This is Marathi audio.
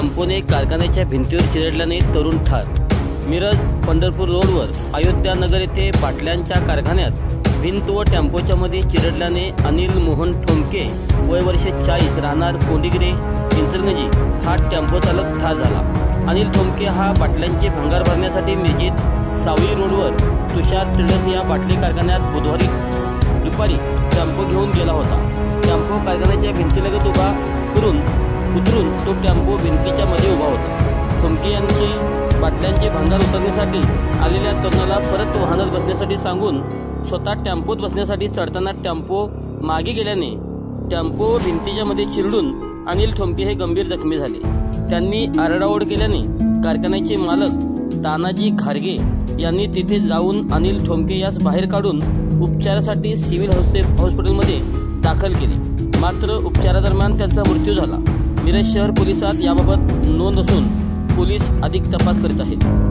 टेम्पोने कारखान्याच्या भिंतीवर चिरडल्याने तरुण ठार। मिरज पंढरपूर रोडवर अयोध्या नगर येथे बाटल्यांच्या कारखान्यात भिंत व टेम्पोच्या मध्ये चिरडल्याने अनिल मोहन ठोमके वय वर्ष 40 राहणार कोंडिगिरे इंचलगंजी हा टेम्पो चालक ठार झाला। अनिल ठोमके हा बाटल्यांचे भंगार भरण्यासाठी मिरजेत सावली रोडवर तुषार ट्रेडर्स या बाटली कारखान्यात बुधवारी दुपारी टेम्पो घेऊन गेला होता। टेम्पो कारखान्याच्या भिंतीलगत उतरून तो टेम्पो भिंतीच्या मध्ये उभा होता। ठोमके यांनी बाटल्यांचे भंगार उतरण्यासाठी आलेल्या तरुणाला परत वाहनात बसण्यासाठी सांगून स्वतः टेम्पोत बसण्यासाठी चढताना टेम्पो मागे गेल्याने टेम्पो भिंतीच्या मध्ये चिरडून अनिल ठोमके हे गंभीर जखमी झाले। त्यांनी आरडाओरड केल्याने कारखान्याचे मालक तानाजी घारगे यांनी तिथे जाऊन अनिल ठोमके यास बाहेर काढून उपचारासाठी सिव्हिल हॉस्पिटलमध्ये दाखल केले, मात्र उपचारादरम्यान त्यांचा मृत्यू झाला। मिरज शहर पोलिसात याबाबत नोंद असून पोलीस अधिक तपास करीत आहेत।